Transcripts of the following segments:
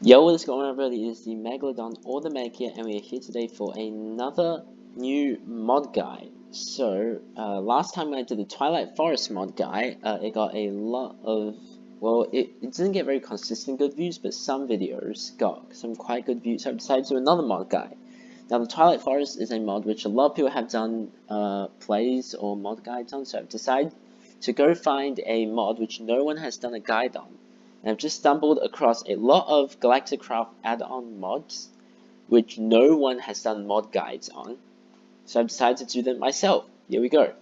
Yo, what's going on, everybody? It is the Megalodon or the Meg here, and we are here today for another new mod guide. So, last time I did the Twilight Forest mod guide, it got a lot of, well, it didn't get very consistent good views, but some videos got some quite good views, so I decided to do another mod guide. Now, the Twilight Forest is a mod which a lot of people have done plays or mod guides on, so I've decided to go find a mod which no one has done a guide on. And I've just stumbled across a lot of Galacticraft add-on mods, which no one has done mod guides on, so I've decided to do them myself. Here we go.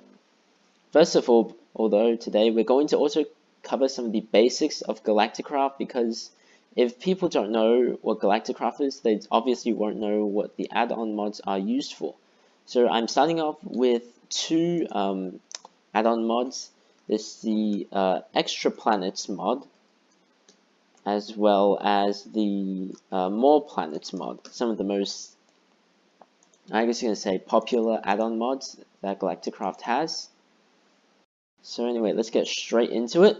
First of all, although today we're going to also cover some of the basics of Galacticraft, because if people don't know what Galacticraft is, they obviously won't know what the add-on mods are used for. So I'm starting off with two add-on mods. There's the Extra Planets mod, as well as the More Planets mod, some of the most, I guess you can say, popular add-on mods that Galacticraft has. So anyway, let's get straight into it.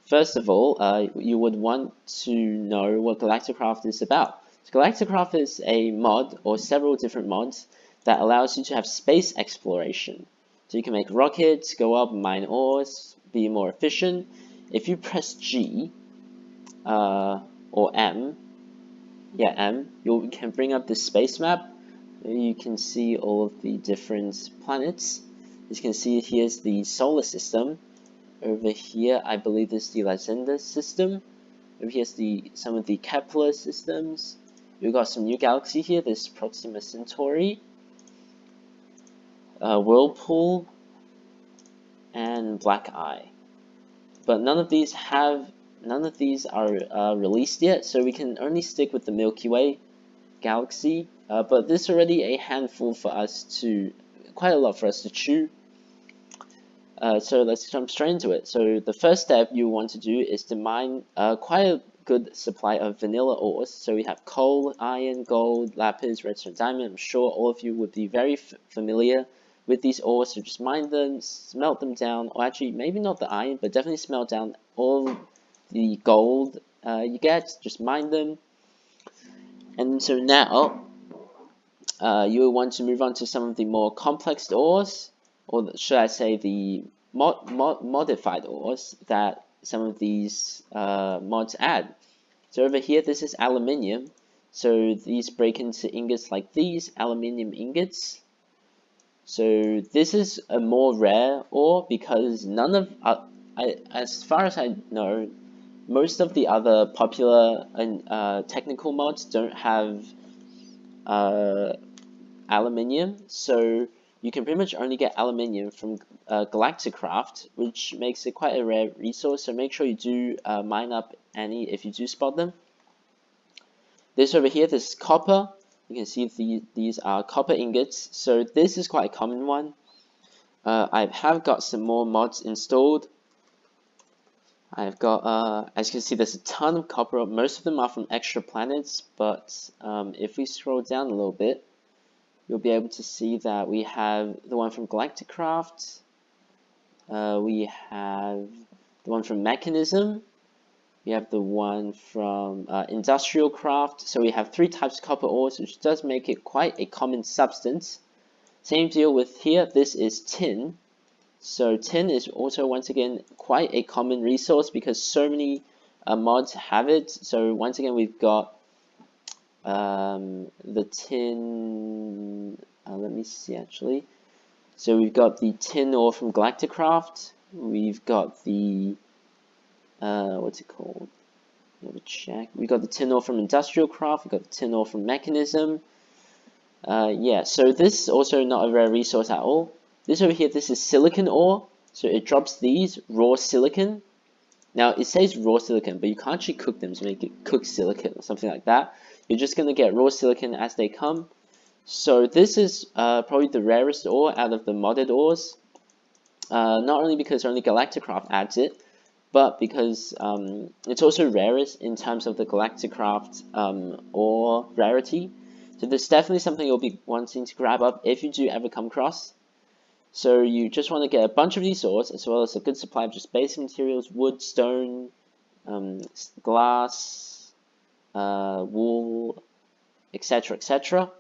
First of all, you would want to know what Galacticraft is about. So Galacticraft is a mod, or several different mods, that allows you to have space exploration. So you can make rockets, go up, mine ores, be more efficient. If you press G, or M, you can bring up the space map. You can see all of the different planets. As you can see, here's the solar system. Over here, I believe this is the Lysander system. Over here's some of the Kepler systems. We've got some new galaxy here. There's Proxima Centauri, Whirlpool, and Black Eye. But none of these are released yet, so we can only stick with the Milky Way galaxy. But this is already a handful for us to, quite a lot for us to chew. So let's jump straight into it. So the first step you want to do is to mine quite a good supply of vanilla ores. So we have coal, iron, gold, lapis, redstone, diamond. I'm sure all of you would be very familiar with these ores, so just mine them, smelt them down, or actually maybe not the iron, but definitely smelt down all the gold you get, just mine them. And so now you will want to move on to some of the more complex ores, or should I say the modified ores that some of these mods add. So over here, this is aluminium. So these break into ingots like these, aluminium ingots. So this is a more rare ore because none of, as far as I know, most of the other popular and technical mods don't have aluminium. So you can pretty much only get aluminium from Galacticraft, which makes it quite a rare resource. So make sure you do mine up any if you do spot them. This over here, this is copper. You can see these are copper ingots, so this is quite a common one. I have got some more mods installed. I've got, as you can see, there's a ton of copper. Most of them are from Extra Planets, but if we scroll down a little bit, you'll be able to see that we have the one from Galacticraft. We have the one from Mechanism. We have the one from Industrial Craft. So we have three types of copper ores, which does make it quite a common substance. Same deal with here. This is tin. So tin is also, once again, quite a common resource because so many mods have it. So once again, we've got the tin. Let me see actually. So we've got the tin ore from Galacticraft. We've got the what's it called? Let me check. We got the tin ore from Industrial Craft. We got the tin ore from Mechanism. Yeah, so this is also not a rare resource at all. This over here, this is silicon ore. So it drops these raw silicon. Now it says raw silicon, but you can't actually cook them to make it cooked silicon or something like that. You're just gonna get raw silicon as they come. So this is probably the rarest ore out of the modded ores. Not only because only Galacticraft adds it, but because it's also rarest in terms of the Galacticraft ore rarity. So this is definitely something you'll be wanting to grab up if you do ever come across. So you just want to get a bunch of these ores, as well as a good supply of just basic materials, wood, stone, glass, wool, etc., etc.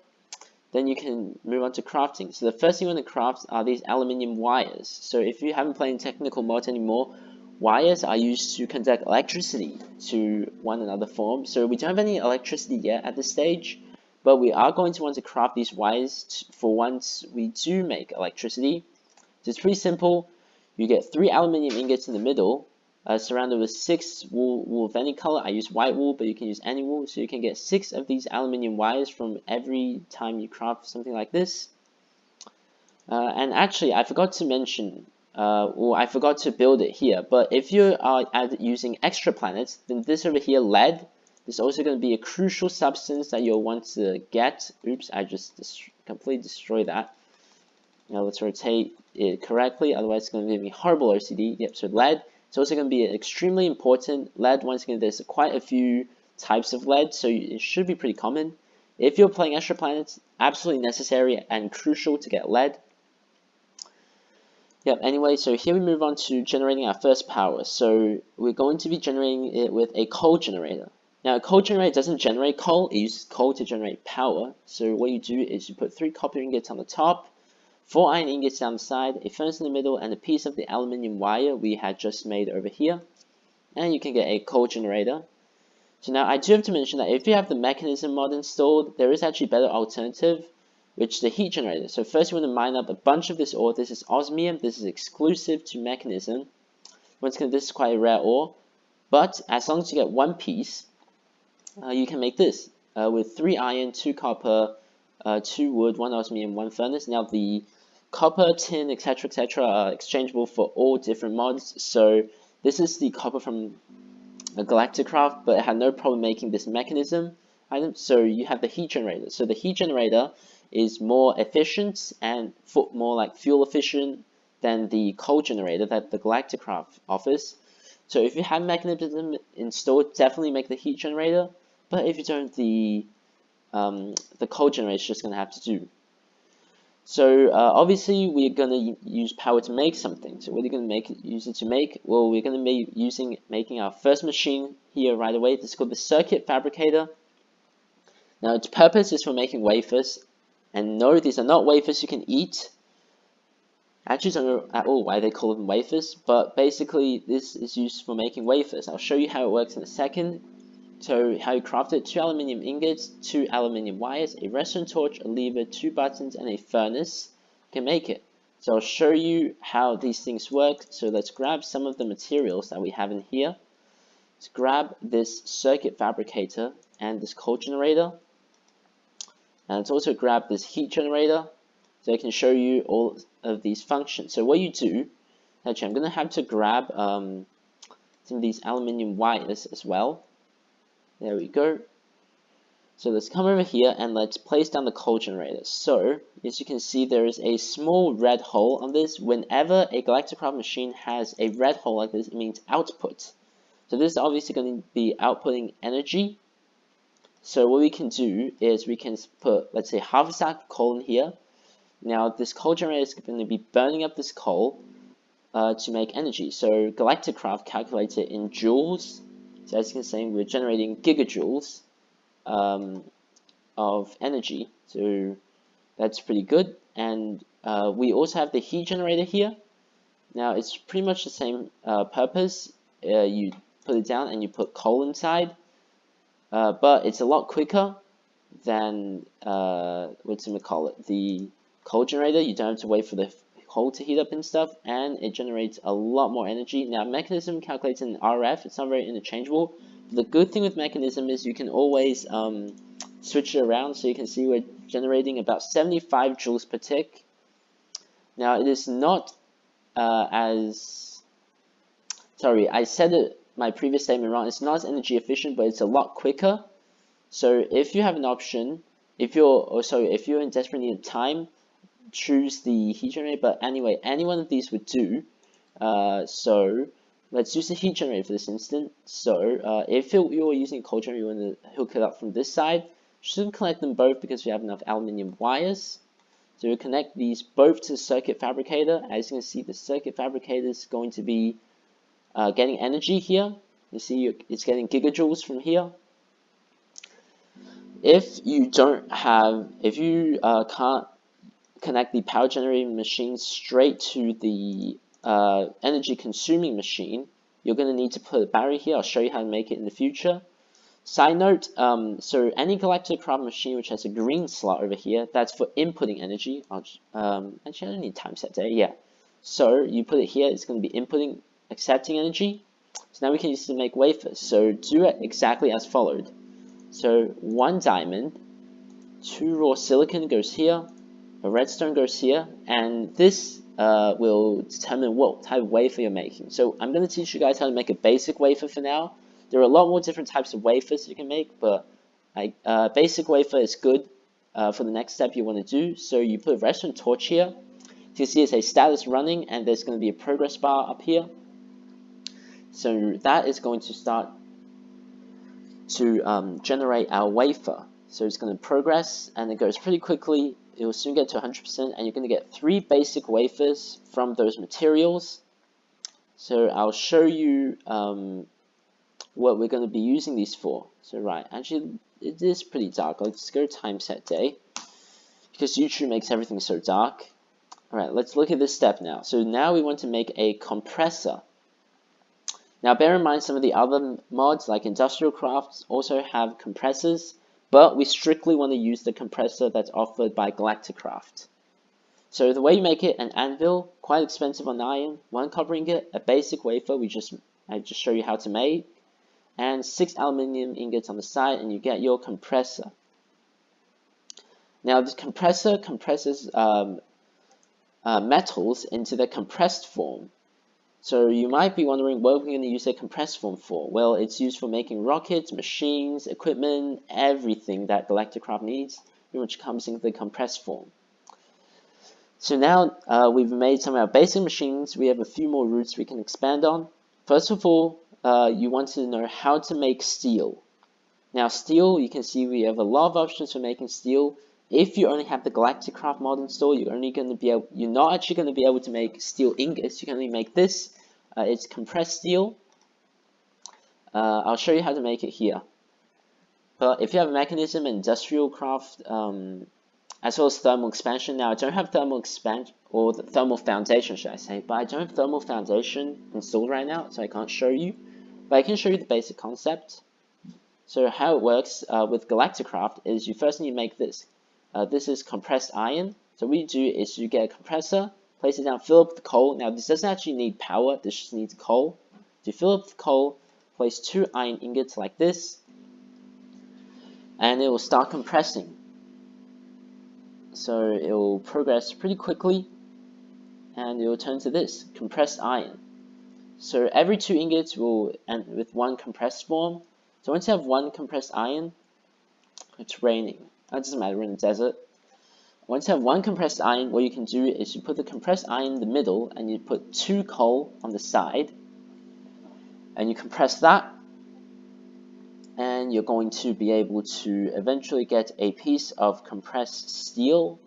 Then you can move on to crafting. So the first thing you want to craft are these aluminium wires. So if you haven't played in technical mode anymore, wires are used to conduct electricity to one another form. So we don't have any electricity yet at this stage, but we are going to want to craft these wires for once we do make electricity. So it's pretty simple. You get 3 aluminium ingots in the middle, surrounded with 6 wool of any color. I use white wool, but you can use any wool. So you can get 6 of these aluminium wires from every time you craft something like this. And actually, I forgot to mention, or I forgot to build it here, but if you are using extra planets, then this over here, lead, is also going to be a crucial substance that you'll want to get. Oops, I just completely destroyed that. Now let's rotate it correctly, otherwise it's going to give me horrible OCD. Yep, so lead. It's also going to be extremely important. Lead, once again, there's quite a few types of lead, so it should be pretty common. If you're playing extra planets, absolutely necessary and crucial to get lead. Yep, anyway, so here we move on to generating our first power. So we're going to be generating it with a coal generator. Now, a coal generator doesn't generate coal, it uses coal to generate power. So what you do is you put 3 copper ingots on the top, 4 iron ingots down the side, a furnace in the middle, and a piece of the aluminium wire we had just made over here. And you can get a coal generator. So now I do have to mention that if you have the mechanism mod installed, there is actually a better alternative, which is the heat generator. So first you want to mine up a bunch of this ore. This is osmium. This is exclusive to mechanism. Once again, this is quite a rare ore. But as long as you get 1 piece, you can make this with 3 iron, 2 copper, 2 wood, 1 osmium, 1 furnace. Now the copper, tin, etc., are exchangeable for all different mods. So this is the copper from Galacticraft, but it had no problem making this mechanism item. So you have the heat generator. So the heat generator is more efficient and more like fuel efficient than the coal generator that the Galacticraft offers. So if you have mechanism installed, definitely make the heat generator. But if you don't, the coal generator is just going to have to do. So obviously we're going to use power to make something. So what are you going to use it to make? Well, we're going to be making our first machine here right away. This is called the circuit fabricator. Now its purpose is for making wafers. And no, these are not wafers you can eat. I actually don't know at all why they call them wafers, but basically this is used for making wafers. I'll show you how it works in a second. So how you craft it: 2 aluminium ingots, 2 aluminium wires, a redstone torch, a lever, 2 buttons, and a furnace. You can make it. So I'll show you how these things work. So let's grab some of the materials that we have in here. Let's grab this circuit fabricator and this coal generator. And let's also grab this heat generator so I can show you all of these functions. So what you do, actually I'm going to have to grab some of these aluminium wires as well. There we go. So let's come over here and let's place down the coal generator. So as you can see, there is a small red hole on this. Whenever a Galacticraft machine has a red hole like this, it means output. So this is obviously going to be outputting energy. So what we can do is we can put, let's say, half a stack of coal in here. Now this coal generator is going to be burning up this coal to make energy. So Galacticraft calculates it in joules. So as you can see, we're generating gigajoules of energy. So that's pretty good. And we also have the heat generator here. Now it's pretty much the same purpose. You put it down and you put coal inside. But it's a lot quicker than the coal generator. You don't have to wait for the coal to heat up and stuff, and it generates a lot more energy. Now mechanism calculates in RF. It's not very interchangeable. The good thing with mechanism is you can always switch it around. So you can see we're generating about 75 joules per tick. Now it is not sorry, I said it my previous statement wrong. It's not as energy efficient, but it's a lot quicker. So if you have an option, if you're in desperate need of time, choose the heat generator. But anyway, any one of these would do. So let's use the heat generator for this instant. So if you're using a coal generator, you want to hook it up from this side. Shouldn't connect them both because we have enough aluminium wires. So we connect these both to the circuit fabricator. As you can see, the circuit fabricator is going to be getting energy here. You see it's getting gigajoules from here. If you can't connect the power generating machine straight to the energy consuming machine, you're going to need to put a battery here. I'll show you how to make it in the future. Side note, so any Galacticraft machine which has a green slot over here, that's for inputting energy. Actually, I don't need time set there, yeah. So you put it here, it's going to be inputting, accepting energy. So now we can use it to make wafers. So do it exactly as followed. So 1 diamond, 2 raw silicon goes here, a redstone goes here, and this will determine what type of wafer you're making. So I'm going to teach you guys how to make a basic wafer for now. There are a lot more different types of wafers you can make, but basic wafer is good for the next step you want to do. So you put a redstone torch here. You can see it says status running, and there's going to be a progress bar up here. So that is going to start to generate our wafer. So it's going to progress, and it goes pretty quickly. It will soon get to 100%, and you're going to get 3 basic wafers from those materials. So I'll show you what we're going to be using these for. So right, actually it is pretty dark. Let's go time set day, because YouTube makes everything so dark. Alright, let's look at this step now. So now we want to make a compressor. Now bear in mind some of the other mods like Industrial Crafts also have compressors, but we strictly want to use the compressor that's offered by Galacticraft. So the way you make it, an anvil, quite expensive on iron, 1 copper ingot, a basic wafer, I just show you how to make, and 6 aluminium ingots on the side, and you get your compressor. Now this compressor compresses metals into their compressed form. So you might be wondering what we're going to use a compressed form for. Well, it's used for making rockets, machines, equipment, everything that Galacticraft needs, pretty much comes in the compressed form. So now we've made some of our basic machines. We have a few more routes we can expand on. First of all, you want to know how to make steel. Now steel, you can see we have a lot of options for making steel. If you only have the Galacticraft mod installed, you're not actually going to be able to make steel ingots. You can only make this. It's compressed steel. I'll show you how to make it here. But if you have mechanism and industrial craft, as well as thermal expansion, now I don't have thermal expansion, or the thermal foundation should I say, but I don't have thermal foundation installed right now, so I can't show you. But I can show you the basic concept. So how it works with Galacticraft is you first need to make this. This is compressed iron. So what you do is you get a compressor, place it down, fill up the coal. Now this doesn't actually need power, this just needs coal. To fill up the coal, place 2 iron ingots like this, and it will start compressing. So it will progress pretty quickly, and it will turn to this, compressed iron. So every 2 ingots will end with 1 compressed form. So once you have 1 compressed iron, it's raining. That doesn't matter, we're in the desert. Once you have 1 compressed iron, what you can do is you put the compressed iron in the middle, and you put 2 coal on the side, and you compress that, and you're going to be able to eventually get a piece of compressed steel.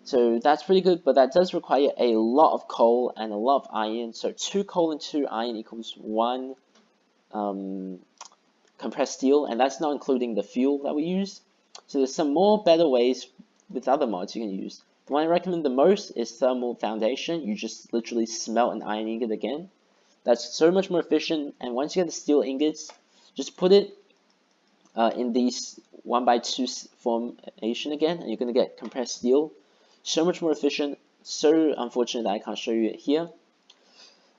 So that's pretty good, but that does require a lot of coal and a lot of iron. So 2 coal and 2 iron equals 1 compressed steel, and that's not including the fuel that we use. So there's some more better ways with other mods you can use. The one I recommend the most is thermal foundation. You just literally smelt an iron ingot again. That's so much more efficient, and once you get the steel ingots, just put it in these 1x2 formation again, and you're going to get compressed steel. So much more efficient. So unfortunate that I can't show you it here.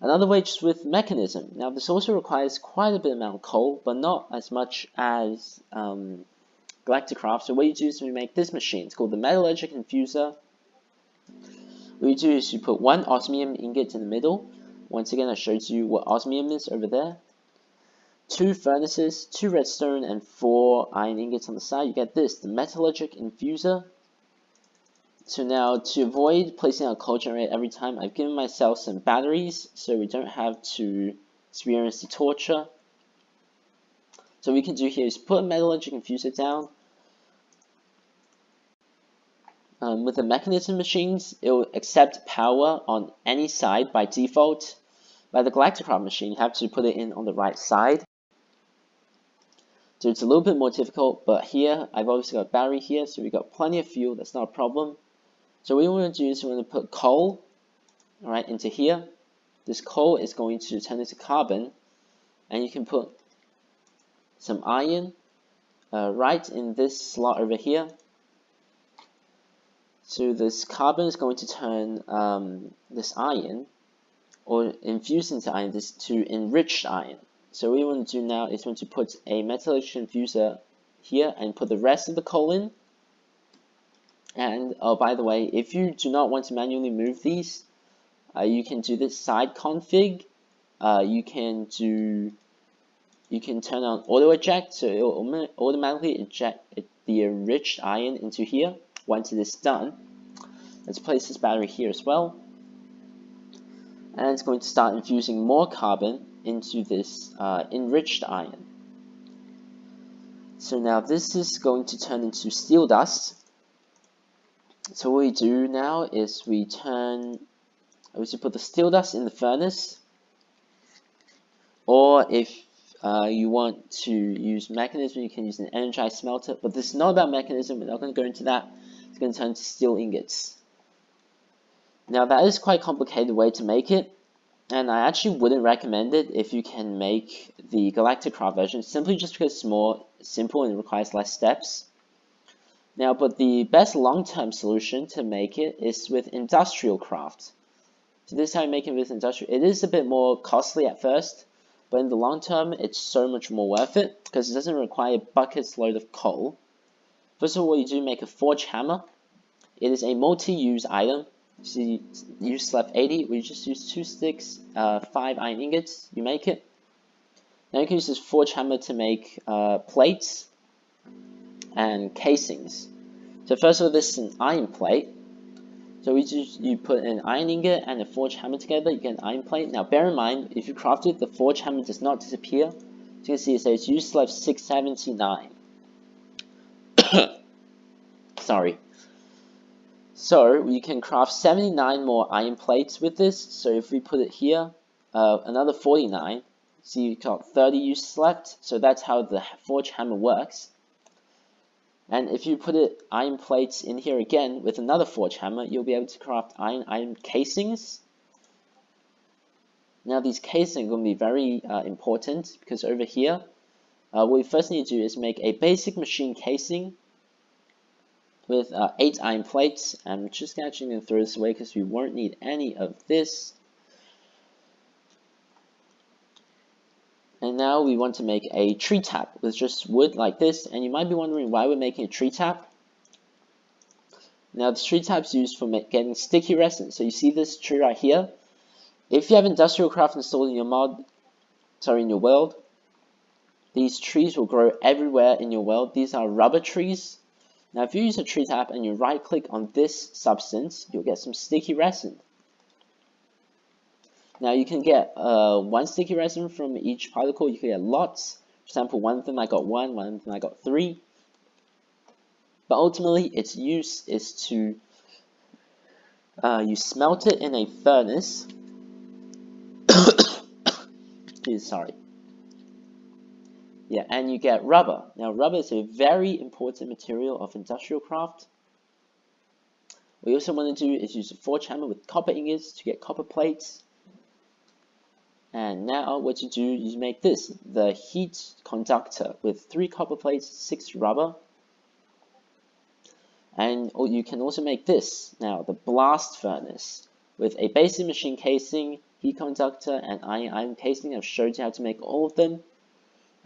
Another way, just with mechanism. Now this also requires quite a bit amount of coal, but not as much as Galacticraft. So what you do is you make this machine. It's called the metallurgic infuser. What you do is you put 1 osmium ingot in the middle. Once again, I showed you what osmium is over there. 2 furnaces, 2 redstone, and 4 iron ingots on the side. You get this, the metallurgic infuser. So now, to avoid placing a coal generator every time, I've given myself some batteries, so we don't have to experience the torture. So what we can do here is put a metallurgic infuser down. With the mechanism machines, it will accept power on any side by default. By the Galacticraft machine, you have to put it in on the right side. So it's a little bit more difficult, but here I've obviously got a battery here, so we've got plenty of fuel. That's not a problem. So what we want to do is we want to put coal, all right, into here. This coal is going to turn into carbon, and you can put some iron right in this slot over here. So this carbon is going to turn this iron, or infuse into iron, this to enriched iron. So what we want to do now is we want to put a metallurgical infuser here and put the rest of the coal in. And oh, by the way, if you do not want to manually move these, you can do this side config. You can turn on auto eject, so it will automatically eject the enriched iron into here once it is done. Let's place this battery here as well, and it's going to start infusing more carbon into this enriched iron. So now this is going to turn into steel dust. So what we do now is we put the steel dust in the furnace, or if you want to use mechanism, you can use an energized smelter, but this is not about mechanism, we're not going to go into that. It's going to turn into steel ingots. Now that is quite a complicated way to make it, and I actually wouldn't recommend it if you can make the Galacticraft version, simply just because it's more simple and requires less steps. Now, but the best long-term solution to make it is with industrial craft. So this is how you make it with industrial. It is a bit more costly at first, but in the long term, it's so much more worth it because it doesn't require buckets load of coal. First of all, you do make a forge hammer. It is a multi-use item. So you use left 80, we just use 2 sticks, 5 iron ingots, you make it. Now you can use this forge hammer to make plates and casings. So first of all, this is an iron plate. So you put an iron ingot and a forge hammer together, you get an iron plate. Now bear in mind, if you craft it, the forge hammer does not disappear. So you can see it says use left 679. Sorry. So you can craft 79 more iron plates with this. So if we put it here, another 49. So you've got 30 uses left. So that's how the forge hammer works. And if you put iron plates in here again with another forge hammer, you'll be able to craft iron casings. Now these casings are going to be very important because over here, what we first need to do is make a basic machine casing with 8 iron plates. I'm just actually going to throw this away because we won't need any of this. And now we want to make a tree tap with just wood like this. And you might be wondering why we're making a tree tap. Now the tree tap is used for getting sticky resin. So you see this tree right here. If you have industrial craft installed in your in your world, these trees will grow everywhere in your world. These are rubber trees. Now if you use a tree tap and you right click on this substance, you'll get some sticky resin. Now you can get 1 sticky resin from each particle. You can get lots. For example, one of them I got 1, one of them I got 3. But ultimately, its use is to you smelt it in a furnace. Sorry. Yeah, and you get rubber. Now, rubber is a very important material of industrial craft. What you also want to do is use a forge hammer with copper ingots to get copper plates. And now what you do is make this, the heat conductor with 3 copper plates, 6 rubber. And you can also make this, now the blast furnace with a basic machine casing, heat conductor, and iron casing. I've showed you how to make all of them.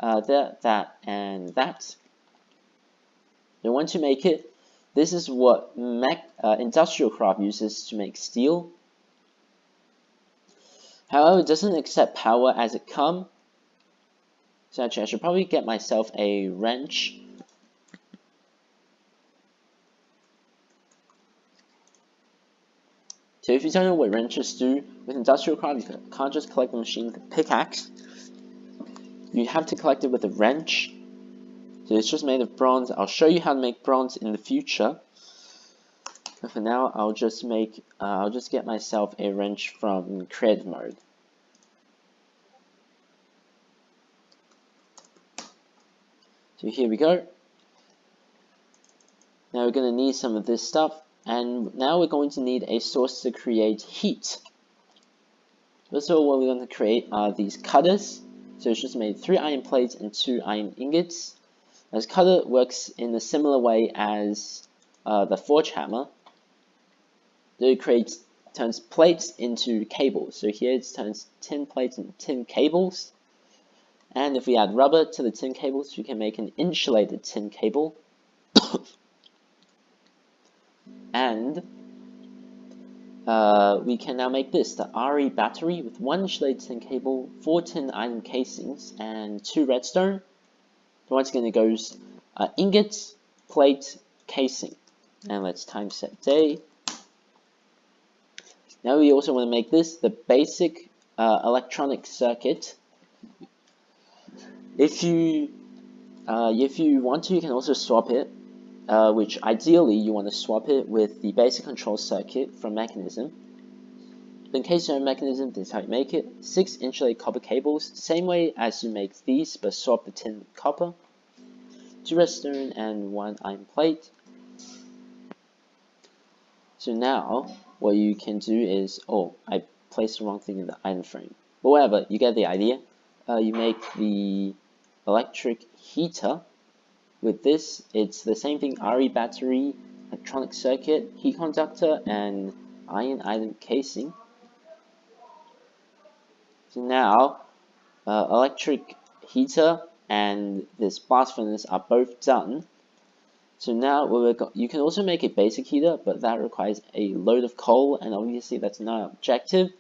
That, and that. And once you make it, this is what industrial craft uses to make steel. However, it doesn't accept power as it comes. So actually, I should probably get myself a wrench. So if you don't know what wrenches do, with industrial craft, you can't just collect the machine with a pickaxe. You have to collect it with a wrench. So it's just made of bronze. I'll show you how to make bronze in the future. But for now, I'll just get myself a wrench from creative mode. So here we go. Now we're going to need some of this stuff, and now we're going to need a source to create heat. First of all, what we're going to create are these cutters. So it's just made 3 iron plates and 2 iron ingots. This cutter works in a similar way as the forge hammer. So it turns plates into cables. So here it turns tin plates into tin cables. And if we add rubber to the tin cables, we can make an insulated tin cable. And we can now make this, the RE battery with 1 insulated tin cable, 4 tin iron casings, and 2 redstone. So once again, it goes ingot, plate, casing. And let's time set day. Now we also want to make this the basic electronic circuit. If you want to, you can also swap it, which ideally you want to swap it with the basic control circuit from Mechanism. But in case you have Mechanism, this is how you make it. 6 insulated copper cables, same way as you make these, but swap the tin with copper. 2 redstone and 1 iron plate. So now, what you can do is, oh, I placed the wrong thing in the iron frame. But whatever, you get the idea. You make the electric heater. With this, it's the same thing, RE battery, electronic circuit, heat conductor, and iron casing. So now, electric heater and this blast furnace are both done. So now you can also make a basic heater, but that requires a load of coal, and obviously that's not an objective.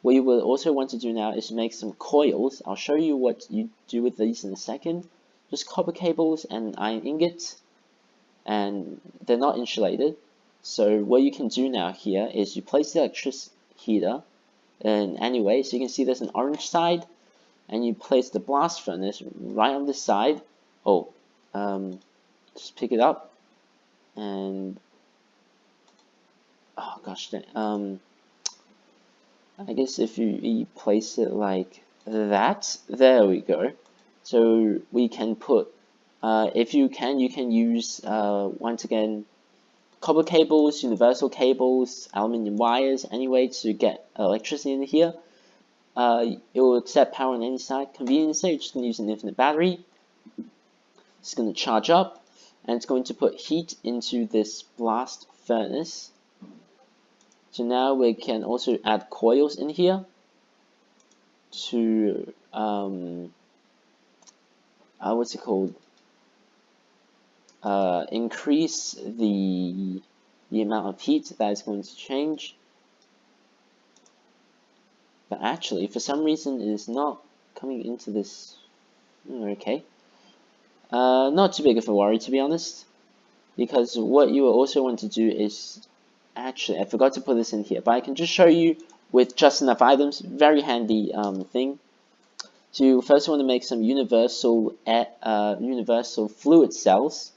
What you will also want to do now is make some coils. I'll show you what you do with these in a second. Just copper cables and iron ingots, and they're not insulated. So what you can do now here is you place the electric heater in any way. So you can see there's an orange side, and you place the blast furnace right on this side. Oh, just pick it up, and oh gosh, I guess if you place it like that, there we go. So we can put, if you can use once again copper cables, universal cables, aluminium wires, anyway to get electricity in here. It will accept power on any side. Convenience, you're just going to use an infinite battery. It's going to charge up, and it's going to put heat into this blast furnace. So now we can also add coils in here to what's it called? Increase the amount of heat that is going to change. But actually, for some reason, it is not coming into this. Okay. Not too big of a worry, to be honest, because what you will also want to do is, actually, I forgot to put this in here, but I can just show you with just enough items. Very handy thing. So you first want to make some universal fluid cells,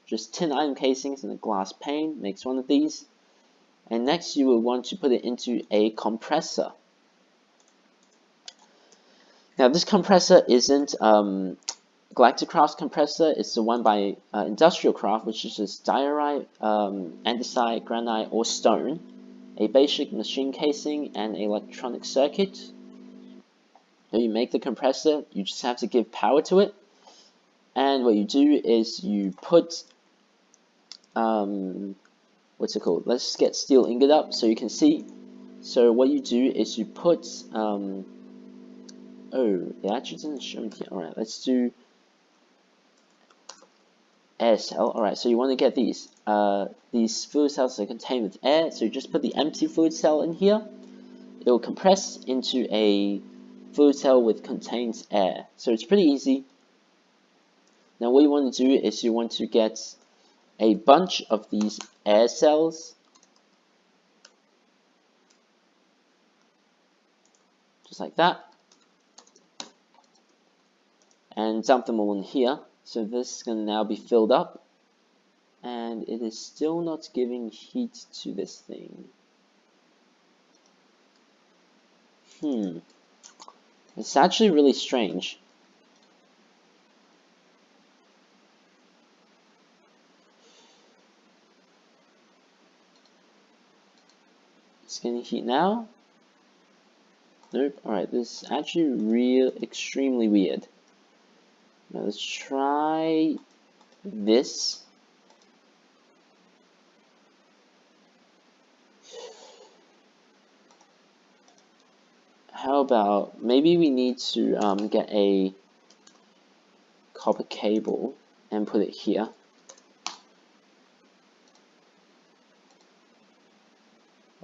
just tin iron casings and a glass pane. Makes one of these, and next you will want to put it into a compressor. Now this compressor isn't Galacticraft compressor. It's the one by Industrial Craft, which is just diorite, andesite, granite, or stone, a basic machine casing, and an electronic circuit. So you make the compressor, you just have to give power to it, and what you do is you put, what's it called? Let's get steel ingot up so you can see. So what you do is you put, oh, it actually doesn't show it here. Alright, let's do air cell. Alright, so you want to get these fluid cells that contain with air. So you just put the empty fluid cell in here. It will compress into a fluid cell which contains air. So it's pretty easy. Now what you want to do is you want to get a bunch of these air cells, just like that, and dump them all in here. So this is going to now be filled up, and it is still not giving heat to this thing. It's actually really strange. It's getting heat now. Nope. Alright, this is actually extremely weird. Now let's try this. How about maybe we need to get a copper cable and put it here.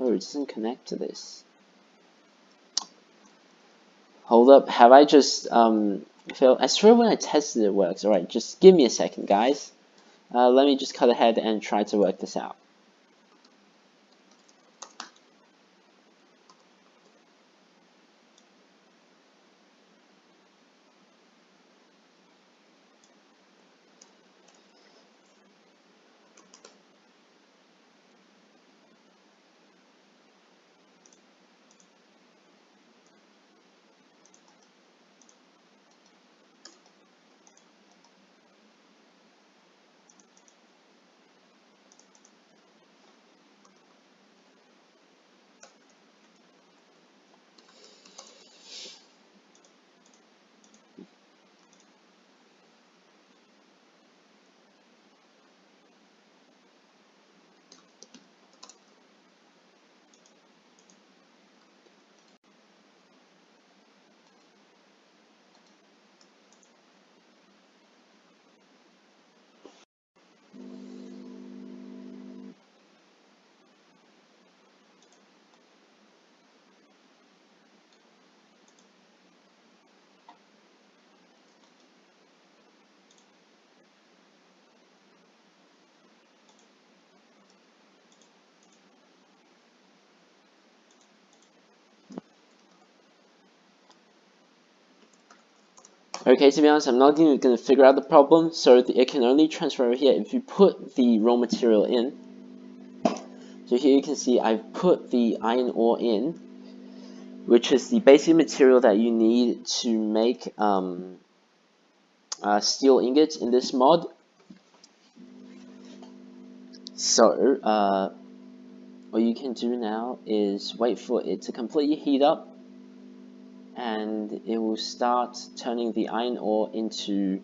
Oh, it doesn't connect to this. Hold up, have I just failed? I swear when I tested it works. Alright, just give me a second, guys. Let me just cut ahead and try to work this out. Okay, to be honest, I'm not even going to figure out the problem, so it can only transfer over here if you put the raw material in. So here you can see I've put the iron ore in, which is the basic material that you need to make steel ingots in this mod. So, what you can do now is wait for it to completely heat up, and it will start turning the iron ore into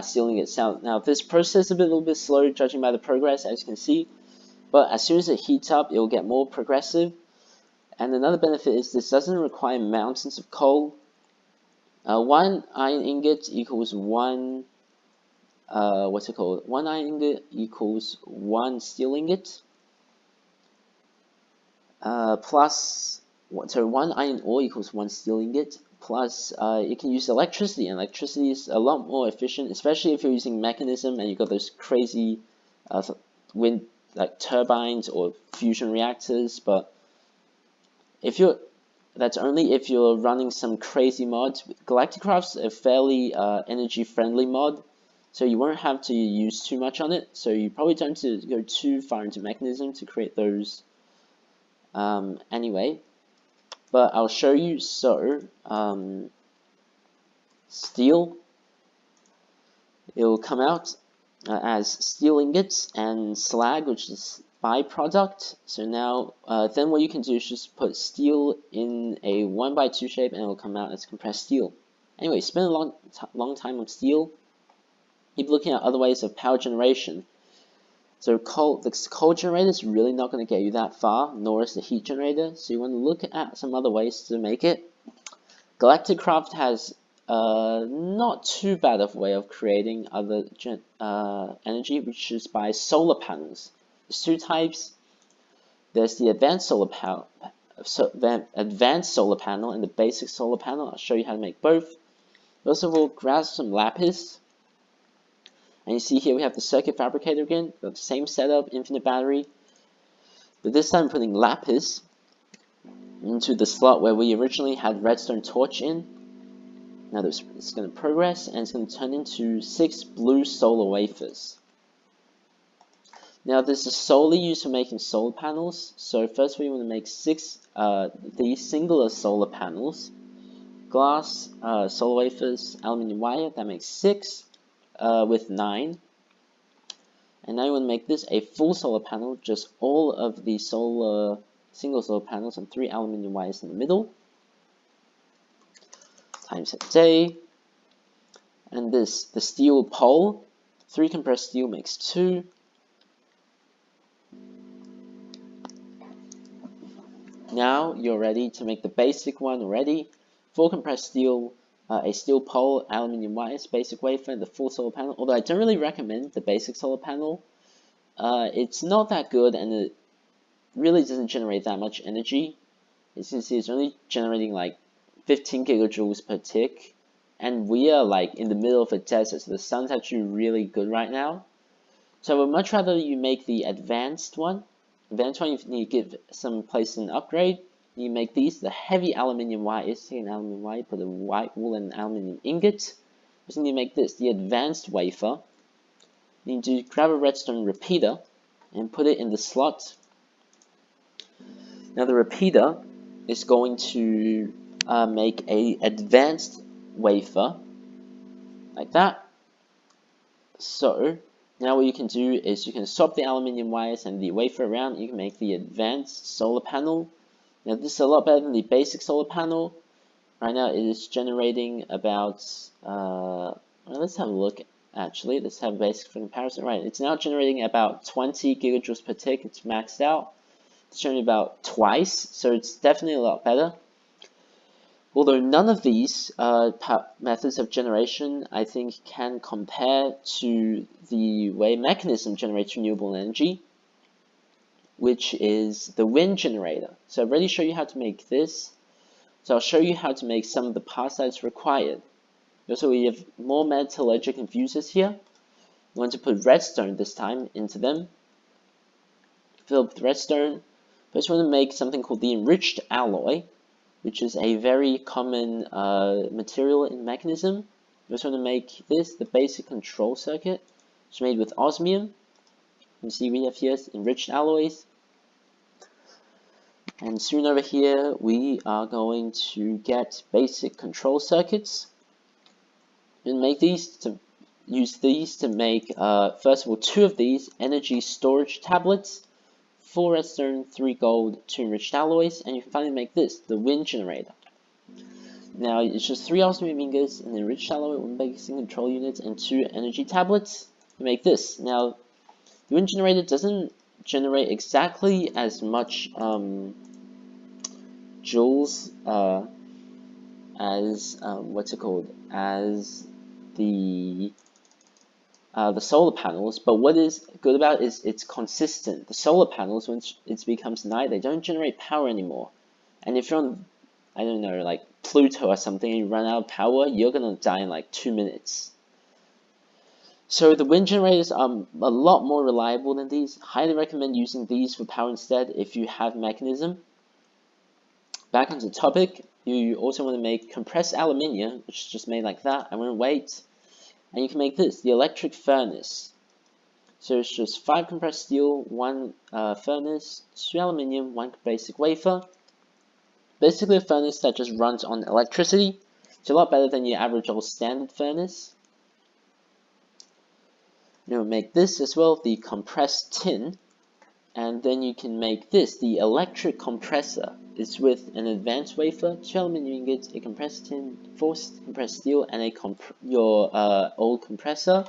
steel ingots. Now, this process is a little bit slow, judging by the progress, as you can see, but as soon as it heats up, it will get more progressive. And another benefit is this doesn't require mountains of coal. One iron ingot equals one, one iron ingot equals one steel ingot. So one iron ore equals one steel ingot, plus you can use electricity, and electricity is a lot more efficient, especially if you're using mechanism and you've got those crazy wind like turbines or fusion reactors. But that's only if you're running some crazy mods. Galacticraft's a fairly energy friendly mod, so you won't have to use too much on it. So you probably don't have to go too far into mechanism to create those. Anyway, but I'll show you. So steel, it will come out as steel ingots and slag, which is byproduct. So now then what you can do is just put steel in a 1x2 shape and it will come out as compressed steel. Anyway, spend a long time on steel. Keep looking at other ways of power generation. So the coal generator is really not going to get you that far, nor is the heat generator. So you want to look at some other ways to make it. Galacticraft has not too bad of a way of creating other energy, which is by solar panels. There's two types. There's the advanced solar panel, and the basic solar panel. I'll show you how to make both. First of all, grab some lapis. And you see here we have the circuit fabricator again, the same setup, infinite battery. But this time I'm putting lapis into the slot where we originally had redstone torch in. Now it's going to progress and it's going to turn into 6 blue solar wafers. Now this is solely used for making solar panels. So first we want to make 6 these singular solar panels. Glass, solar wafers, aluminium wire, that makes 6. With 9, and now you want to make this a full solar panel, just all of the solar single solar panels and 3 aluminium wires in the middle, times a day. And this, the steel pole, 3 compressed steel makes 2. Now you're ready to make the basic one already. 4 compressed steel, a steel pole, aluminium wires, basic wafer, and the full solar panel. Although I don't really recommend the basic solar panel. It's not that good, and it really doesn't generate that much energy. As you can see, it's only generating like 15 gigajoules per tick, and we are like in the middle of a desert, so the sun's actually really good right now. So I would much rather you make the advanced one. Advanced one, you need to give some place an upgrade. You make these the heavy aluminium wires. Take an aluminium wire, put a white woolen aluminium ingot. You need to make this the advanced wafer. You need to grab a redstone repeater and put it in the slot. Now the repeater is going to make a advanced wafer like that. So now what you can do is you can swap the aluminium wires and the wafer around. You can make the advanced solar panel. Now this is a lot better than the basic solar panel. Right now it is generating about, well, let's have a look actually. Let's have a basic for comparison. Right, it's now generating about 20 gigajoules per tick. It's maxed out. It's generating about twice, so it's definitely a lot better. Although none of these methods of generation, I think, can compare to the way Mechanism generates renewable energy, which is the wind generator. So I've already shown you how to make this. So I'll show you how to make some of the parts that's required. Also, we have more metallurgic infusers here. We want to put redstone this time into them. Fill up with redstone. First, we want to make something called the enriched alloy, which is a very common material in Mechanism. We also want to make this the basic control circuit, which is made with osmium. You see we have here enriched alloys. And soon over here we are going to get basic control circuits. And make these to use these to make first of all 2 of these energy storage tablets. 4 redstone, 3 gold, 2 enriched alloys, and you can finally make this, the wind generator. Now it's just 3 osmium ingots, an enriched alloy, 1 basic control unit, and 2 energy tablets. You make this. Now the wind generator doesn't generate exactly as much joules as as the solar panels, but what is good about it is it's consistent. The solar panels, when it becomes night, they don't generate power anymore. And if you're on, I don't know, like Pluto or something, and you run out of power, you're gonna die in like 2 minutes. So the wind generators are a lot more reliable than these. Highly recommend using these for power instead if you have Mechanism. Back onto the topic, you also want to make compressed aluminium, which is just made like that. I want to wait. And you can make this, the electric furnace. So it's just 5 compressed steel, 1 furnace, 2 aluminium, 1 basic wafer. Basically a furnace that just runs on electricity. It's a lot better than your average old standard furnace. You'll make this as well, the compressed tin. And then you can make this, the electric compressor. It's with an advanced wafer, 2 aluminium ingots, a compressed tin, 4 compressed steel, and your old compressor.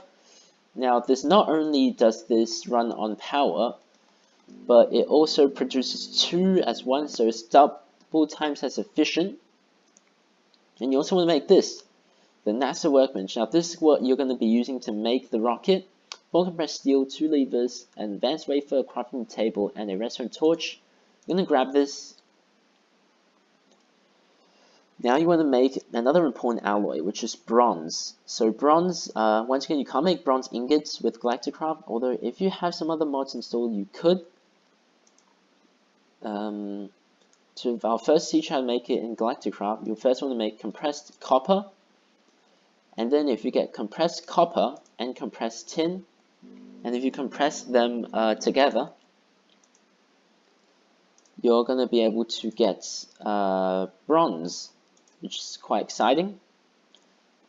Now, this not only does this run on power, but it also produces 2 as 1, so it's double times as efficient. And you also want to make this, the NASA workbench. Now, this is what you're going to be using to make the rocket. 4 compressed steel, 2 levers, an advanced wafer, a crafting table, and a redstone torch. You're going to grab this. Now you want to make another important alloy, which is bronze. So bronze, once again, you can't make bronze ingots with Galacticraft, although if you have some other mods installed, you could. So I'll first teach you how to make it in Galacticraft. You'll first want to make compressed copper. And then if you get compressed copper and compressed tin, and if you compress them together, you're going to be able to get bronze, which is quite exciting.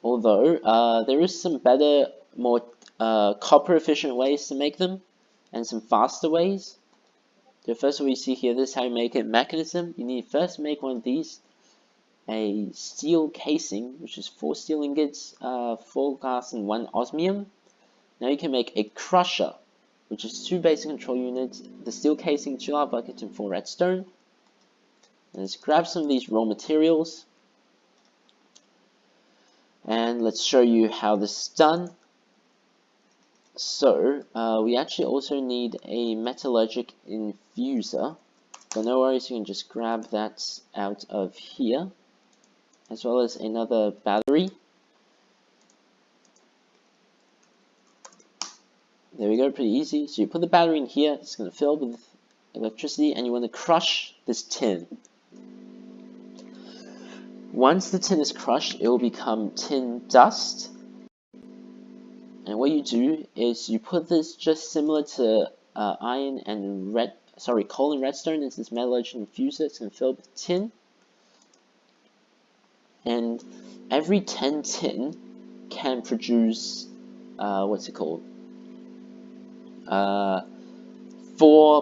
Although there is some better, more copper efficient ways to make them, and some faster ways. So first of all, you see here, this is how you make a mechanism. You need to first make one of these, a steel casing, which is 4 steel ingots, 4 glass and 1 osmium. Now you can make a crusher, which is 2 basic control units, the steel casing, 2 lava buckets, and 4 redstone. And let's grab some of these raw materials, and let's show you how this is done. So, we actually also need a metallurgic infuser, but no worries, you can just grab that out of here, as well as another battery. There we go, pretty easy. So you put the battery in here, it's going to fill with electricity, and you want to crush this tin. Once the tin is crushed, it will become tin dust. And what you do is you put this just similar to iron and coal and redstone into this metallurgic infuser. It's going to fill with tin. And every 10 tin can produce, what's it called? 4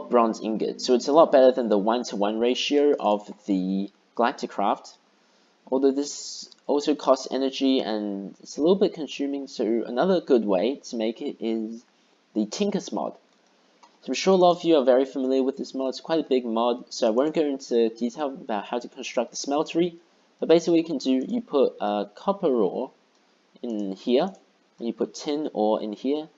bronze ingots. So it's a lot better than the 1-to-1 ratio of the Galacticraft. Although this also costs energy and it's a little bit consuming, so another good way to make it is the Tinkers mod. So I'm sure a lot of you are very familiar with this mod. It's quite a big mod, so I won't go into detail about how to construct the smeltery. But basically what you can do, you put copper ore in here, and you put tin ore in here.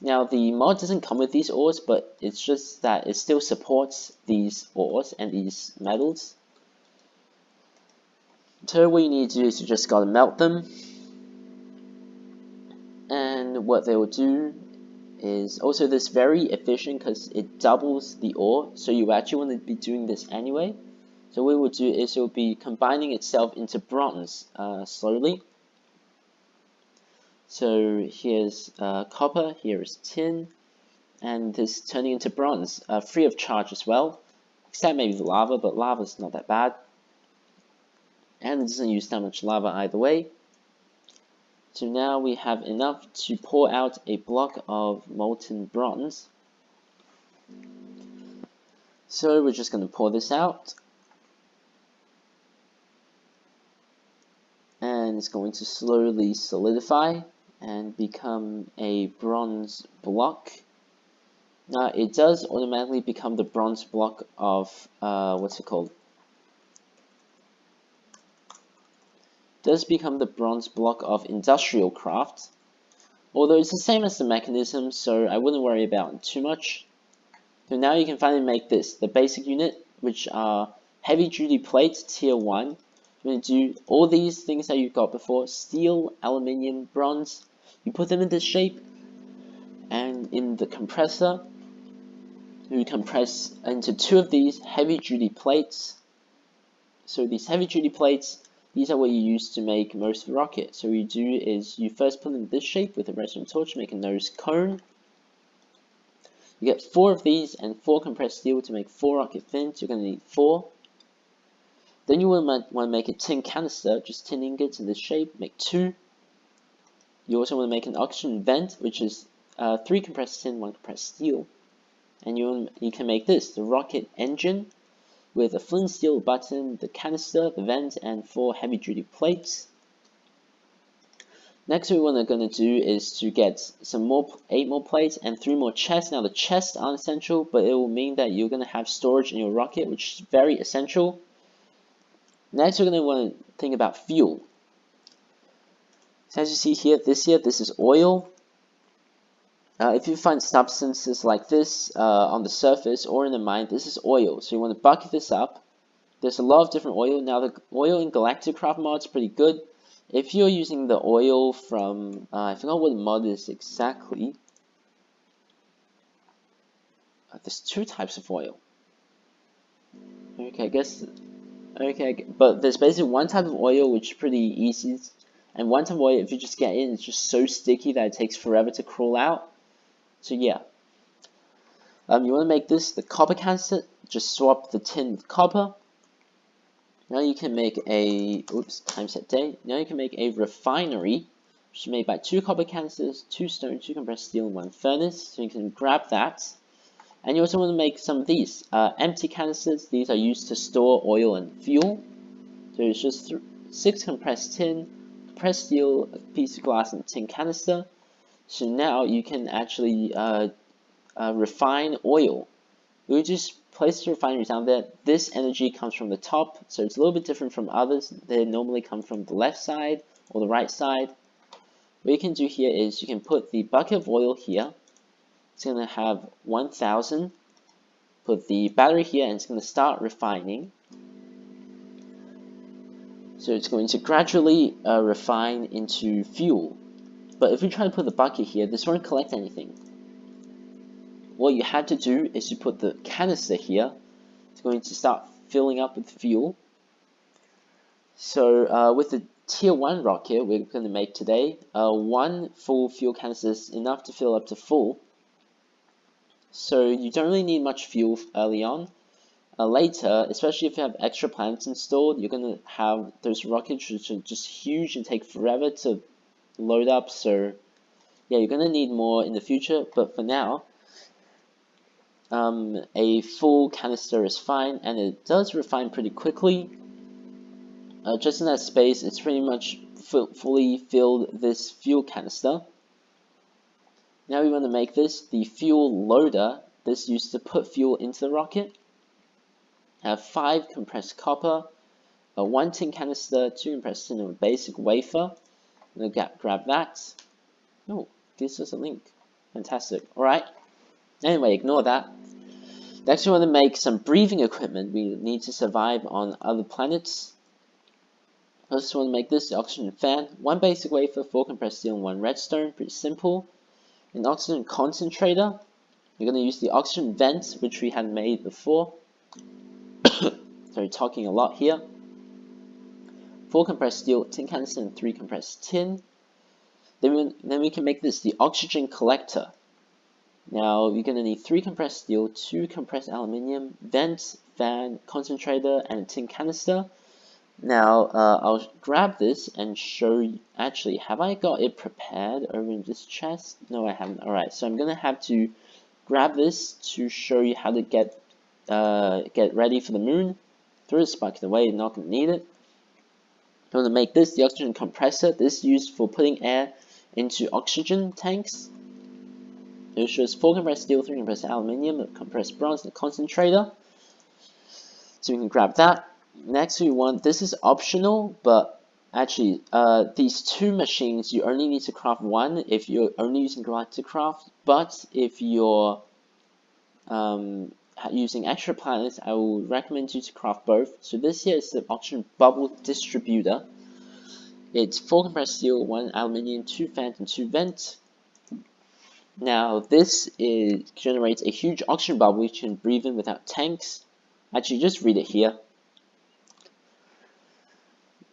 Now the mod doesn't come with these ores, but it's just that it still supports these ores and these metals. So what you need to do is you just gotta melt them, and what they will do is also this very efficient because it doubles the ore, so you actually want to be doing this anyway. So what it will do is it will be combining itself into bronze slowly. So here's copper, here is tin, and this turning into bronze, free of charge as well, except maybe the lava, but lava's not that bad. And it doesn't use that much lava either way. So now we have enough to pour out a block of molten bronze. So we're just going to pour this out. And it's going to slowly solidify and become a bronze block. Now it does automatically become the bronze block of, what's it called? Does become the bronze block of industrial craft, although it's the same as the mechanism, so I wouldn't worry about it too much. So now you can finally make this, the basic unit, which are heavy duty plates, tier 1. You're going to do all these things that you've got before, steel, aluminium, bronze. You put them in this shape, and in the compressor, you compress into 2 of these heavy duty plates. So these heavy duty plates, these are what you use to make most of the rocket. So what you do is you first put them in this shape with a redstone torch, make a nose cone. You get 4 of these and 4 compressed steel to make 4 rocket fins. You're going to need 4. Then you want to make a tin canister, just tin ingots in this shape, make 2. You also want to make an oxygen vent, which is 3 compressed tin, 1 compressed steel. And you can make this, the rocket engine, with a flint steel button, the canister, the vent, and 4 heavy duty plates. Next what we're going to do is to get some more, 8 more plates and 3 more chests. Now the chests aren't essential, but it will mean that you're going to have storage in your rocket, which is very essential. Next we're going to want to think about fuel. So as you see here, this is oil. If you find substances like this on the surface or in the mine, this is oil. So you want to bucket this up. There's a lot of different oil. Now the oil in Galacticraft mod is pretty good. If you're using the oil from, I forgot what the mod is exactly. There's 2 types of oil. But there's basically 1 type of oil which is pretty easy. And 1 type of oil, if you just get in, it's just so sticky that it takes forever to crawl out. So yeah. You want to make this the copper canister. Just swap the tin with copper. Now you can make a, time set day. Now you can make a refinery, which is made by 2 copper canisters, 2 stone, 2 compressed steel, and 1 furnace. So you can grab that, And you also want to make some of these empty canisters. These are used to store oil and fuel. So it's just 6 compressed tin, compressed steel, a piece of glass, and a tin canister. So now you can actually refine oil. We just place the refinery down there. This energy comes from the top, so it's a little bit different from others. They normally come from the left side or the right side. What you can do here is you can put the bucket of oil here. It's going to have 1000. Put the battery here, and it's going to start refining. So it's going to gradually refine into fuel. But if we try to put the bucket here, this won't collect anything. What you have to do is to put the canister here. It's going to start filling up with fuel. So with the tier 1 rocket we're going to make today, 1 full fuel canister is enough to fill up to full. So you don't really need much fuel early on. Later, especially if you have extra planets installed, you're going to have those rockets which are just huge and take forever to load up. So yeah, you're going to need more in the future, but for now, a full canister is fine, and it does refine pretty quickly. Just in that space, it's pretty much fully filled this fuel canister. Now we want to make this the fuel loader. This used to put fuel into the rocket. Have 5 compressed copper, a 1 tin canister, 2 compressed tin, and a basic wafer. I'm going to grab that. Oh, gives us a link. Fantastic. Alright. Anyway, ignore that. Next we want to make some breathing equipment. We need to survive on other planets. First we want to make this, the oxygen fan. 1 basic wafer, 4 compressed steel, and 1 redstone. Pretty simple. An oxygen concentrator. We're going to use the oxygen vent, which we had made before. Sorry, talking a lot here. 4 compressed steel, tin canister, and 3 compressed tin. Then we can make this the oxygen collector. Now you're going to need 3 compressed steel, 2 compressed aluminium, vent, fan, concentrator, and a tin canister. Now I'll grab this and show you. Actually, have I got it prepared over in this chest? No, I haven't. Alright, so I'm going to have to grab this to show you how to get ready for the moon. Throw this bucket away, you're not going to need it. I'm going to make this the oxygen compressor. This is used for putting air into oxygen tanks. It shows 4 compressed steel, 3 compressed aluminium, a compressed bronze, and a concentrator. So we can grab that. Next we want, this is optional, but actually these 2 machines you only need to craft 1 if you're only using Galacticraft. But if you're using extra planets, I will recommend you to craft both. So this here is the oxygen bubble distributor. It's 4 compressed steel, 1 aluminium, 2 fans, and 2 vents. Now this generates a huge oxygen bubble which you can breathe in without tanks. Actually, just read it here.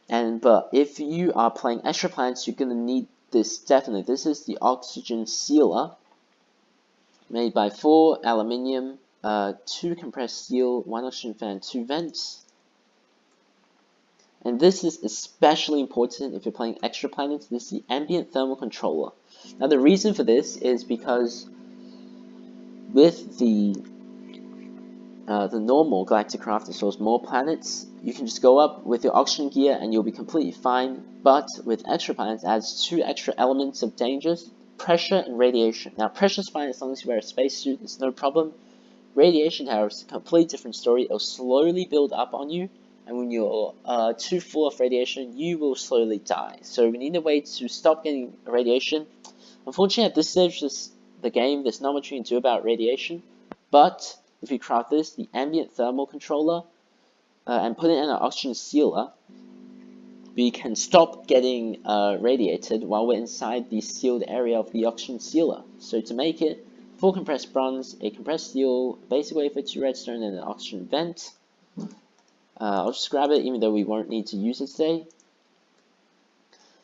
But if you are playing extra planets, you're gonna need this definitely. This is the oxygen sealer, made by 4 aluminium, 2 compressed steel, 1 oxygen fan, 2 vents. And this is especially important if you're playing extra planets. This is the ambient thermal controller. Now the reason for this is because with the normal Galacticraft that stores more planets, you can just go up with your oxygen gear and you'll be completely fine. But with extra planets, it adds 2 extra elements of dangers: pressure and radiation. Now pressure's fine as long as you wear a spacesuit, it's no problem. Radiation, however, is a completely different story. It'll slowly build up on you, and when you're too full of radiation, you will slowly die. So we need a way to stop getting radiation. Unfortunately, at this stage of the game, there's not much you can do about radiation, but if you craft this, the ambient thermal controller, and put it in an oxygen sealer, we can stop getting radiated while we're inside the sealed area of the oxygen sealer. So to make it, 4 compressed bronze, a compressed steel, basic wafer, 2 redstone, and an oxygen vent. I'll just grab it even though we won't need to use it today.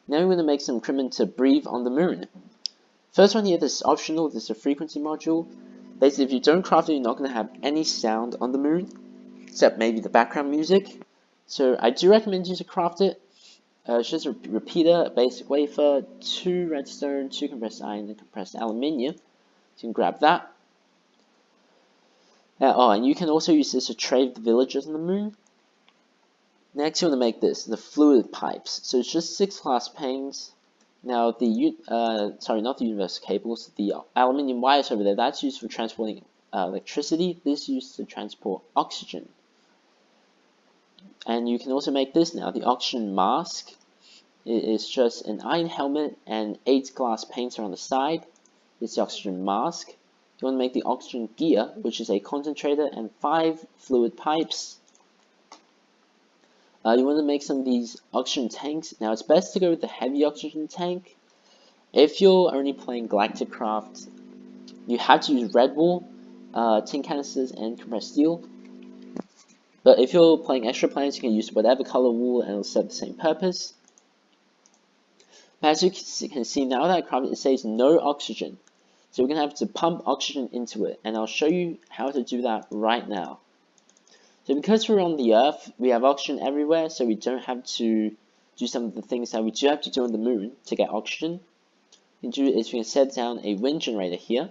Now we're going to make some equipment to breathe on the moon. First one here, this is optional, this is a frequency module. Basically, if you don't craft it, you're not going to have any sound on the moon, except maybe the background music. So I do recommend you to craft it. It's just a repeater, a basic wafer, 2 redstone, 2 compressed iron, and compressed aluminium. So you can grab that. And you can also use this to trade the villagers on the moon. Next, you want to make this, the fluid pipes. So it's just 6 glass panes. Now, sorry, not the universal cables, the aluminium wires over there, that's used for transporting electricity. This is used to transport oxygen. And you can also make this now, the oxygen mask. It is just an iron helmet and 8 glass panes on the side. It's the oxygen mask. You want to make the oxygen gear, which is a concentrator, and 5 fluid pipes. You want to make some of these oxygen tanks. Now, it's best to go with the heavy oxygen tank. If you're only playing Galacticraft, you have to use red wool, tin canisters, and compressed steel. But if you're playing Extra Planets, you can use whatever color wool and it'll serve the same purpose. But as you can see now that craft, it says no oxygen. So we're going to have to pump oxygen into it, and I'll show you how to do that right now. So because we're on the Earth, we have oxygen everywhere, so we don't have to do some of the things that we do have to do on the moon to get oxygen. What we can do is we can set down a wind generator here.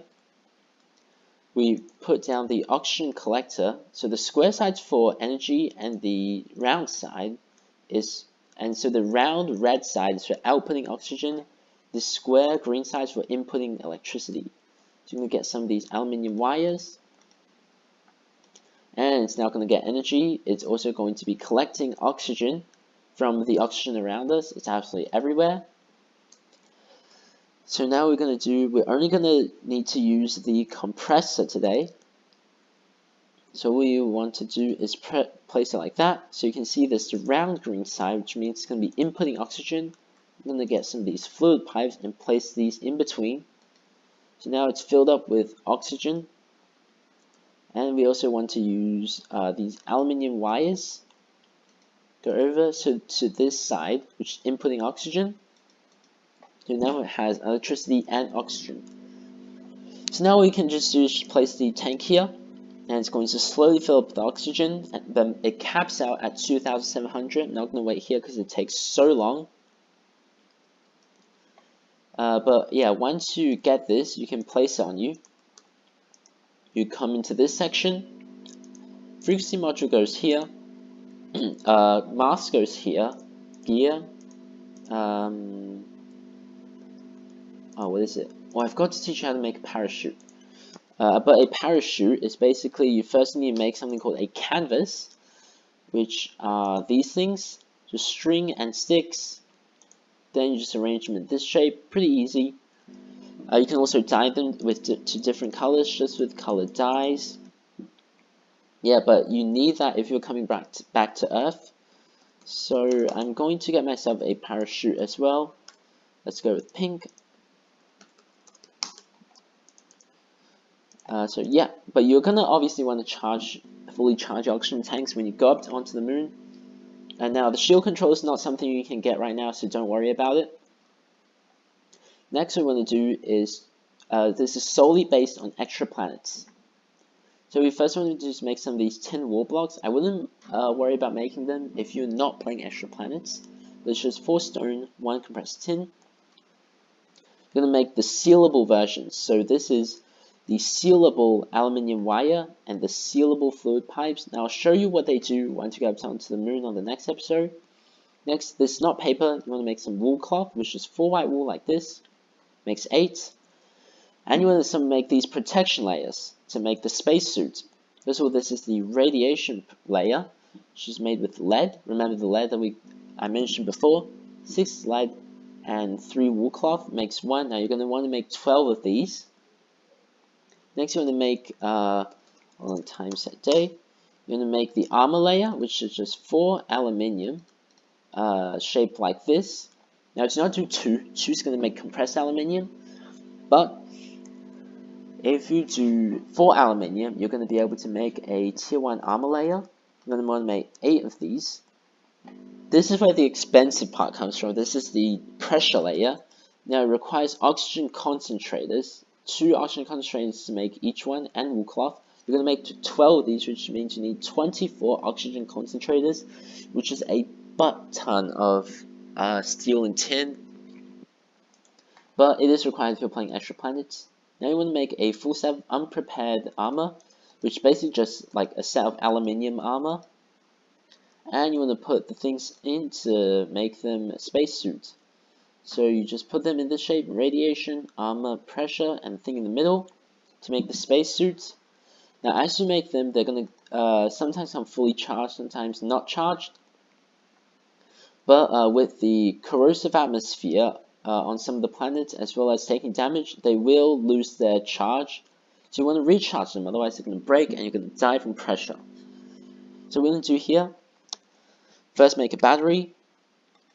We put down the oxygen collector, so the square side's for energy and the round side is, and so the round red side is for outputting oxygen, the square green side is for inputting electricity. So you're going to get some of these aluminium wires, and it's now going to get energy. It's also going to be collecting oxygen from the oxygen around us. It's absolutely everywhere. So now we're only going to need to use the compressor today. So what you want to do is place it like that. So you can see this round green side, which means it's going to be inputting oxygen. I'm going to get some of these fluid pipes and place these in between. So now it's filled up with oxygen. And we also want to use these aluminium wires. Go over to this side, which is inputting oxygen. So now it has electricity and oxygen. So now we can just place the tank here, and it's going to slowly fill up with oxygen, and then it caps out at 2,700. I'm not going to wait here because it takes so long. But yeah, once you get this, you can place it on you. You come into this section. Frequency module goes here. Mask goes here. Gear. What is it? Oh, I forgot to teach you how to make a parachute. But a parachute is basically, you first need to make something called a canvas, which are these things, just string and sticks. Then you just arrange them in this shape, pretty easy. You can also dye them to different colors, just with colored dyes. Yeah, but you need that if you're coming back to Earth. So I'm going to get myself a parachute as well. Let's go with pink. So yeah, but you're gonna obviously want to fully charge your oxygen tanks when you go up onto the moon. And now the shield control is not something you can get right now, so don't worry about it. Next, what we want to do is, this is solely based on extra planets. So we first want to do is make some of these tin wall blocks. I wouldn't worry about making them if you're not playing extra planets. There's just 4 stone, 1 compressed tin. We're going to make the sealable versions. So this is the sealable aluminium wire and the sealable fluid pipes. Now I'll show you what they do once you get onto the moon on the next episode. Next, this is not paper. You want to make some wool cloth, which is 4 white wool like this. Makes 8. And you want to make these protection layers to make the spacesuit. First of all, this is the radiation layer, which is made with lead. Remember the lead that I mentioned before? 6 lead and 3 wool cloth makes 1. Now you're going to want to make 12 of these. Next, you want to make, on time set day, you're going to make the armor layer, which is just 4 aluminium, shaped like this. Now, do not do 2. 2 is going to make compressed aluminium, but if you do 4 aluminium, you're going to be able to make a tier 1 armor layer. You're going to want to make 8 of these. This is where the expensive part comes from. This is the pressure layer. Now, it requires oxygen concentrators. 2 oxygen concentrators to make each one, and wool cloth. You're going to make 12 of these, which means you need 24 oxygen concentrators, which is a butt ton of steel and tin. But it is required if you're playing Extra Planets. Now you want to make a full set of unprepared armor. which is basically just like a set of aluminium armor. And you want to put the things in to make them spacesuits. So you just put them in this shape: radiation, armor, pressure, and the thing in the middle to make the spacesuits. Now as you make them, they're going to sometimes come fully charged, sometimes not charged. But with the corrosive atmosphere on some of the planets, as well as taking damage, they will lose their charge. So you want to recharge them, otherwise they're going to break and you're going to die from pressure. So what we're going to do here, first make a battery.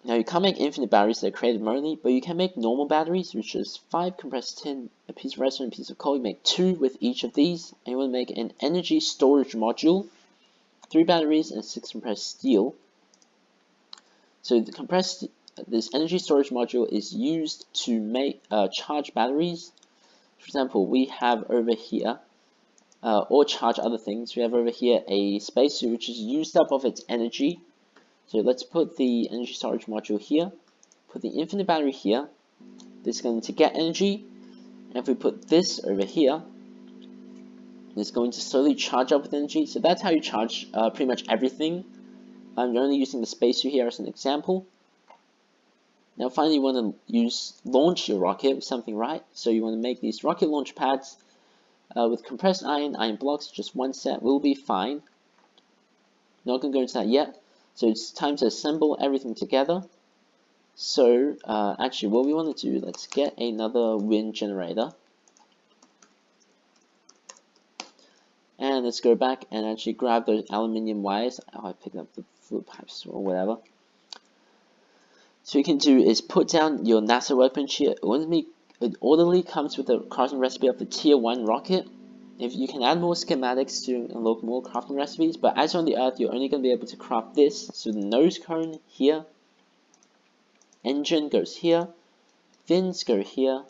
Now you can't make infinite batteries, they're created manually, but you can make normal batteries, which is 5 compressed tin, a piece of redstone, a piece of coal. You make 2 with each of these, and you want to make an energy storage module, 3 batteries, and 6 compressed steel. So this energy storage module is used to make charge batteries. For example, we have over here, or charge other things. We have over here a spacesuit which is used up of its energy. So let's put the energy storage module here, put the infinite battery here. This is going to get energy, and if we put this over here, it's going to slowly charge up with energy. So that's how you charge pretty much everything. I'm only using the spacesuit here as an example. Now finally, you want to launch your rocket with something, right? So you want to make these rocket launch pads with compressed iron blocks. Just one set will be fine. Not going to go into that yet. So it's time to assemble everything together. So actually what we want to do, let's get another wind generator. And let's go back and actually grab those aluminium wires. Oh, I picked up the fluid pipes or whatever. So what you can do is put down your NASA workbench here. It orderly comes with a crafting recipe of the tier 1 rocket. If you can add more schematics to unlock more crafting recipes, but as you're on the Earth, you're only going to be able to craft this. So the nose cone here, engine goes here, fins go here,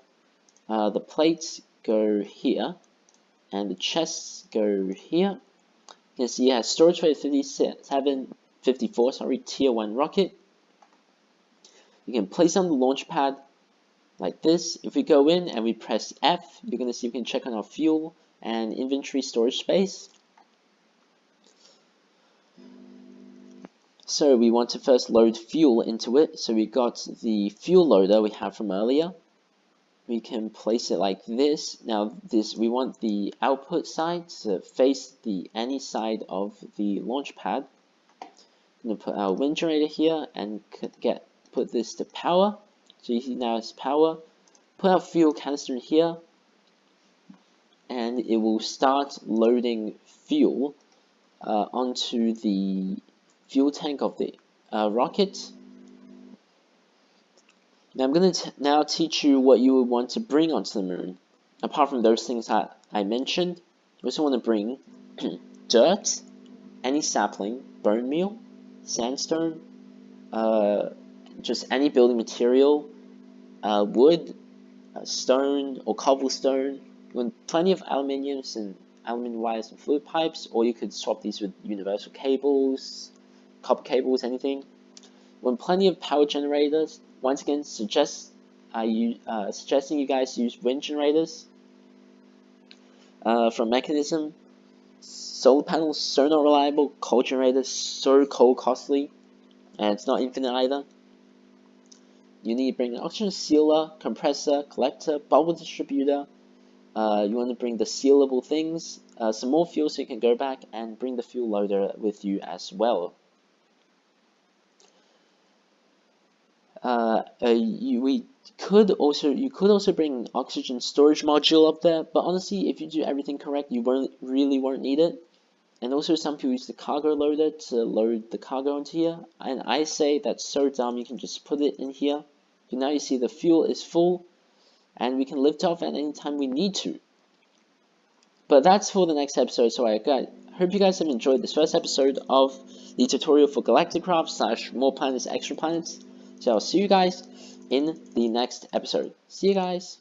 the plates go here, and the chests go here. You can see it has storage for 54, tier 1 rocket. You can place on the launch pad like this. If we go in and we press F, you're going to see we can check on our fuel and inventory storage space. So we want to first load fuel into it. So we got the fuel loader we have from earlier. We can place it like this. Now we want the output side to face any side of the launch pad. I'm going to put our wind generator here and put this to power. So you see now it's power. Put our fuel canister in here, and it will start loading fuel onto the fuel tank of the rocket. Now I'm going to now teach you what you would want to bring onto the moon. Apart from those things that I mentioned, you also want to bring dirt, any sapling, bone meal, sandstone, just any building material, wood, stone or cobblestone. You want plenty of aluminiums and aluminum wires and fluid pipes, or you could swap these with universal cables, copper cables, anything. You want plenty of power generators. Once again, suggesting you guys use wind generators from Mechanism. Solar panels, so not reliable. Coal generators, so coal costly, and it's not infinite either. You need to bring an oxygen sealer, compressor, collector, bubble distributor. You want to bring the sealable things, some more fuel so you can go back and bring the fuel loader with you as well. You could also bring an oxygen storage module up there, but honestly, if you do everything correct, you really won't need it. And also, some people use the cargo loader to load the cargo into here, and I say that's so dumb. You can just put it in here. So now you see the fuel is full, and we can lift off at any time we need to. But that's for the next episode. So I hope you guys have enjoyed this first episode of the tutorial for Galacticraft / more planets, extra planets. So I'll see you guys in the next episode. See you guys.